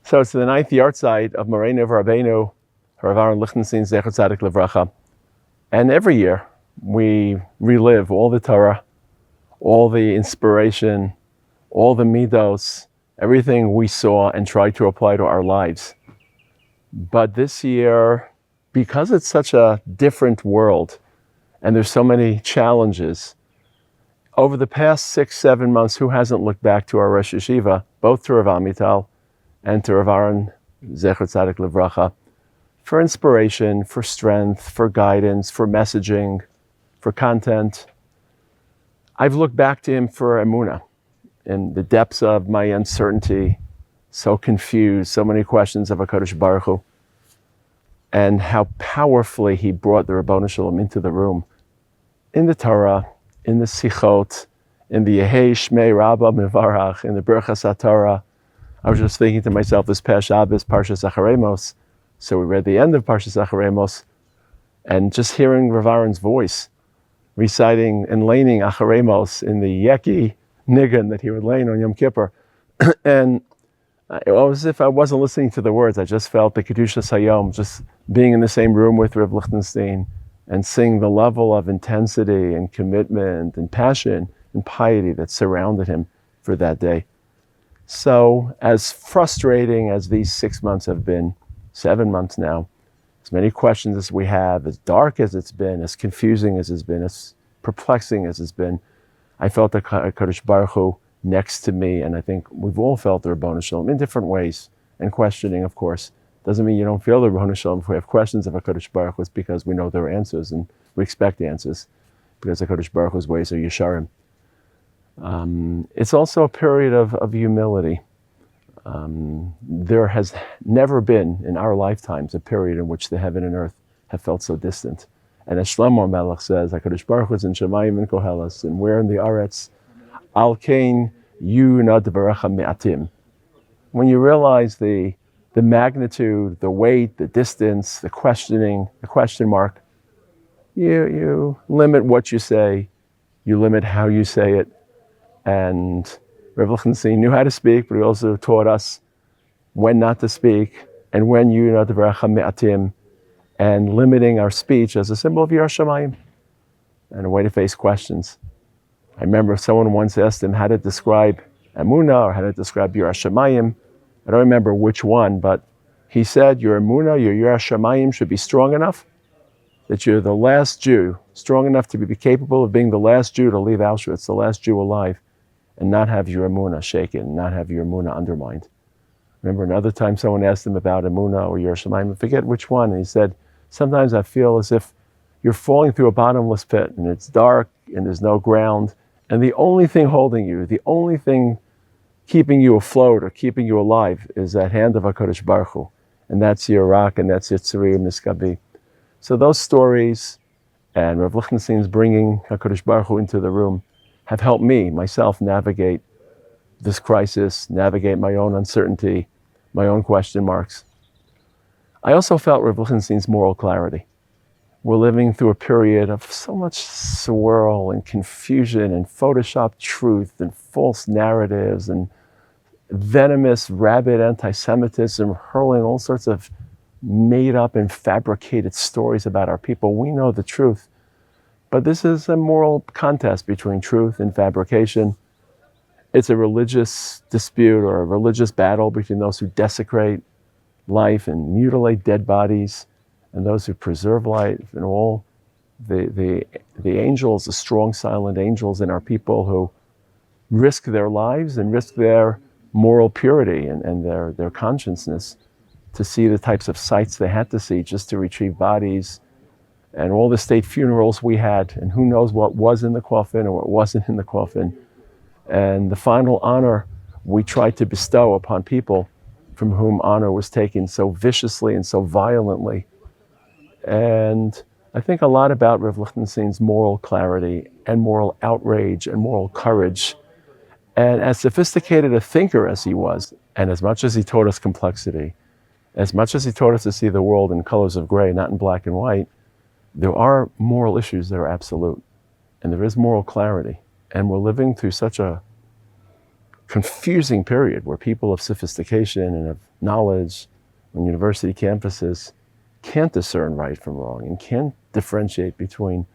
So it's the 9th Yahrtzeit of Moreno Rabbeinu, Aharon Lichtenstein, Yahrtzeit. And every year we relive all the Torah, all the inspiration, all the midos, everything we saw and tried to apply to our lives. But this year, because it's such a different world and there's so many challenges, over the past 6-7 months, who hasn't looked back to our Rosh Yeshiva, both to Rav Amital and to Rav Aharon, Yahrtzeit, for inspiration, for strength, for guidance, for messaging, for content. I've looked back to him for emunah in the depths of my uncertainty, so confused, so many questions of HaKadosh Baruch Hu, and how powerfully he brought the Ribono Shel Olam into the room, in the Torah, in the Sichot, in the Yehei Shmei Rabba Mevarach, in the Berachas HaTorah. I was just thinking to myself, this past Shabbos, Parshas Acharemos, so we read the end of Parshas Acharemos, and just hearing Rav Aaron's voice, reciting and laning Acharemos in the Yeki Nigun that he would lane on Yom Kippur. And it was as if I wasn't listening to the words. I just felt the Kedushas Hayom, just being in the same room with Rav Lichtenstein and seeing the level of intensity and commitment and passion and piety that surrounded him for that day. So as frustrating as these 6 months have been, 7 months now, as many questions as we have, as dark as it's been, as confusing as it's been, as perplexing as it's been, I felt the Kadosh Baruch Hu next to me, and I think we've all felt the Ribono Shel Olam in different ways. And questioning, of course, doesn't mean you don't feel the Ribono Shel Olam. If we have questions of HaKadosh Baruch Hu, it's because we know there are answers, and we expect answers, because HaKadosh Baruch Hu's ways are Yesharim. It's also a period of humility. There has never been in our lifetimes a period in which the heaven and earth have felt so distant. And as Shlomo Melech says, HaKadosh Baruch Hu is in Shemayim and Kohelas, and we're in the Aretz. Al Kain yu na dvarecha me'atim. When you realize the magnitude, the weight, the distance, the questioning, the question mark, you limit what you say, you limit how you say it. And Rav Lichtenstein knew how to speak, but he also taught us when not to speak, and when yu na dvarecha me'atim, and limiting our speech as a symbol of Yiras Shamayim and a way to face questions. I remember someone once asked him how to describe Emunah or how to describe Yiras Shamayim. I don't remember which one, but he said your Emunah, your Yiras Shamayim should be strong enough that you're the last Jew, strong enough to be capable of being the last Jew to leave Auschwitz, the last Jew alive, and not have your Emunah shaken, not have your Emunah undermined. Remember another time someone asked him about Emunah or Yiras Shamayim, I forget which one, and he said, sometimes I feel as if you're falling through a bottomless pit and it's dark and there's no ground, and the only thing holding you, the only thing keeping you afloat or keeping you alive is that hand of HaKadosh Baruch Hu, and that's your rock and that's your tzuri miskabi. So those stories and Rav Lichtenstein's bringing HaKadosh Baruch Hu into the room have helped me, myself, navigate this crisis, navigate my own uncertainty, my own question marks. I also felt Rav Lichtenstein's moral clarity. We're living through a period of so much swirl and confusion and photoshopped truth and false narratives and venomous, rabid anti-Semitism hurling all sorts of made up and fabricated stories about our people. We know the truth, but this is a moral contest between truth and fabrication. It's a religious dispute or a religious battle between those who desecrate life and mutilate dead bodies and those who preserve life, and all the angels, the strong silent angels in our people who risk their lives and risk their moral purity and their consciousness to see the types of sights they had to see just to retrieve bodies, and all the state funerals we had, and who knows what was in the coffin or what wasn't in the coffin, and the final honor we tried to bestow upon people from whom honor was taken so viciously and so violently. And I think a lot about Rav Lichtenstein's moral clarity and moral outrage and moral courage. And as sophisticated a thinker as he was, and as much as he taught us complexity, as much as he taught us to see the world in colors of gray, not in black and white, there are moral issues that are absolute. And there is moral clarity. And we're living through such a confusing period where people of sophistication and of knowledge on university campuses can't discern right from wrong and can't differentiate between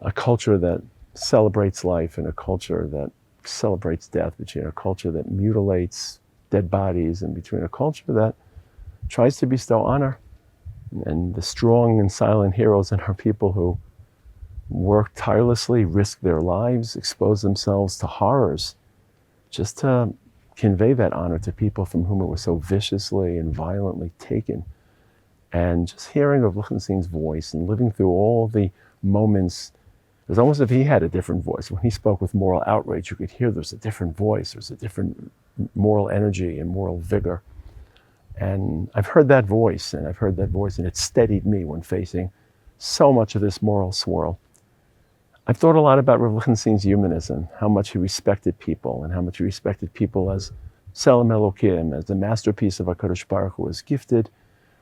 a culture that celebrates life and a culture that celebrates death, between a culture that mutilates dead bodies and between a culture that tries to bestow honor. And the strong and silent heroes in our people who work tirelessly, risk their lives, expose themselves to horrors just to convey that honor to people from whom it was so viciously and violently taken. And just hearing of Lichtenstein's voice and living through all the moments, it was almost as if he had a different voice. When he spoke with moral outrage, you could hear there's a different voice, there's a different moral energy and moral vigor. And I've heard that voice, and it steadied me when facing so much of this moral swirl. I've thought a lot about Rav Lichtenstein's humanism, how much he respected people, and how much he respected people as Tselem Elokim, as the masterpiece of HaKadosh Baruch Hu, was gifted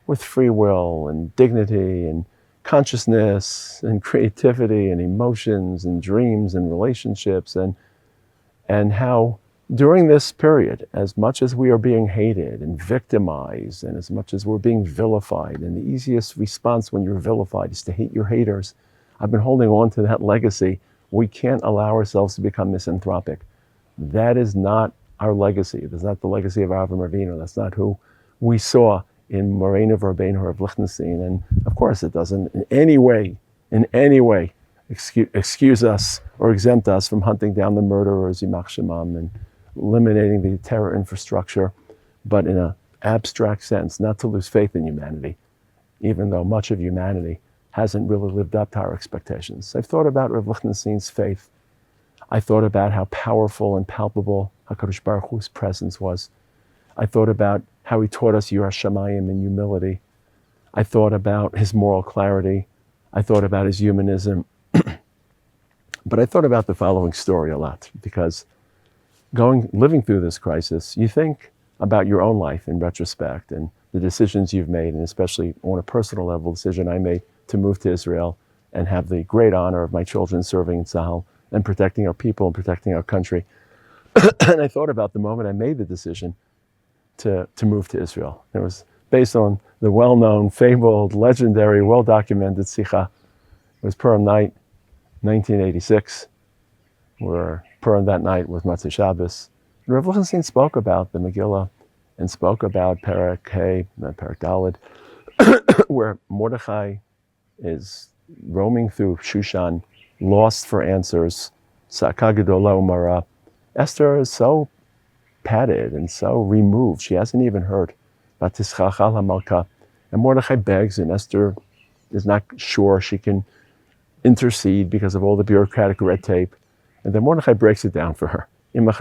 with free will and dignity and consciousness and creativity and emotions and dreams and relationships, and how during this period, as much as we are being hated and victimized, and as much as we're being vilified, and the easiest response when you're vilified is to hate your haters, I've been holding on to that legacy. We can't allow ourselves to become misanthropic. That is not our legacy. That's not the legacy of Avraham Avinu. That's not who we saw in Moreno Verbein of Lichtenstein. And of course, it doesn't in any way excuse us or exempt us from hunting down the murderers, Yimach Shemam, and eliminating the terror infrastructure, but in an abstract sense, not to lose faith in humanity, even though much of humanity hasn't really lived up to our expectations. I've thought about Rav Lichtenstein's faith. I thought about how powerful and palpable HaKadosh Baruch Hu's presence was. I thought about how he taught us Yiras Shamayim in humility. I thought about his moral clarity. I thought about his humanism. But I thought about the following story a lot, because living through this crisis, you think about your own life in retrospect and the decisions you've made, and especially on a personal level, the decision I made to move to Israel and have the great honor of my children serving in Tzahal and protecting our people and protecting our country. And I thought about the moment I made the decision to move to Israel. It was based on the well-known, fabled, legendary, well-documented Sikha. It was Purim night, 1986. Where Purim that night was Matzah Shabbos. Rav Lichtenstein spoke about the Megillah and spoke about Perek Hey, Perek Daled, where Mordechai is roaming through Shushan, lost for answers. Sa'aka Gedola Umara. Esther is so padded and so removed, she hasn't even heard. Vatischachal HaMalka. And Mordechai begs, and Esther is not sure she can intercede because of all the bureaucratic red tape. And then Mordechai breaks it down for her. And Rav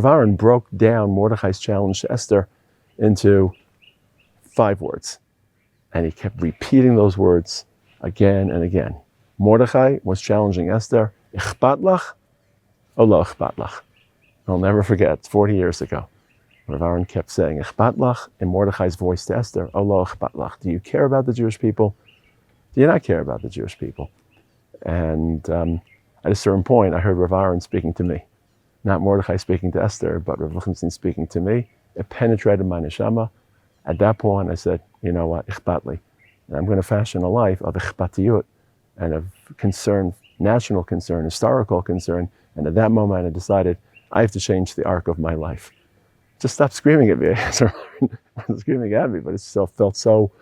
Aharon broke down Mordechai's challenge to Esther into 5 words. And he kept repeating those words again and again. Mordechai was challenging Esther, Ichpat lach, o lo ichpat lach. I'll never forget, it's 40 years ago. Rav Aharon kept saying, Ichpat lach, in Mordechai's voice to Esther, o lo ichpat lach. Do you care about the Jewish people? Do you not care about the Jewish people? And at a certain point, I heard Rav Aharon speaking to me. Not Mordechai speaking to Esther, but Rav Lichtenstein speaking to me. It penetrated my neshama. At that point, I said, you know what, ichpatli. And I'm going to fashion a life of ichpatiyut and of concern, national concern, historical concern. And at that moment, I decided I have to change the arc of my life. Just stop screaming at me. Screaming at me, but it still felt so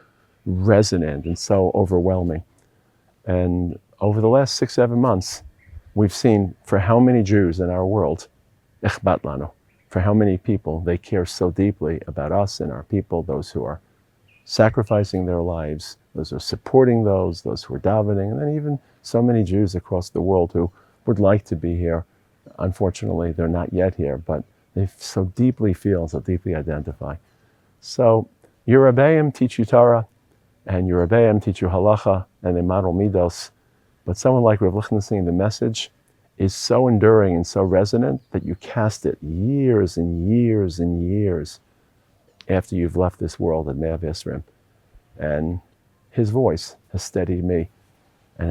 resonant and so overwhelming. And over the last 6-7 months, we've seen for how many Jews in our world, ichbat lanu, for how many people they care so deeply about us and our people, those who are sacrificing their lives, those who are supporting those who are davening, and then even so many Jews across the world who would like to be here. Unfortunately, they're not yet here, but they so deeply feel, so deeply identify. So your Rebbeim teach you Torah, and your Rebbeim teach you halacha, and they model midos. But someone like Rav Lichtenstein, the message is so enduring and so resonant that you cast it years and years and years after you've left this world at Me'av Yisrael. And his voice has steadied me and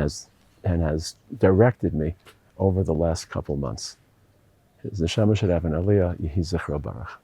has directed me over the last couple months. His neshama should have an aliyah. Yehi zichro baruch.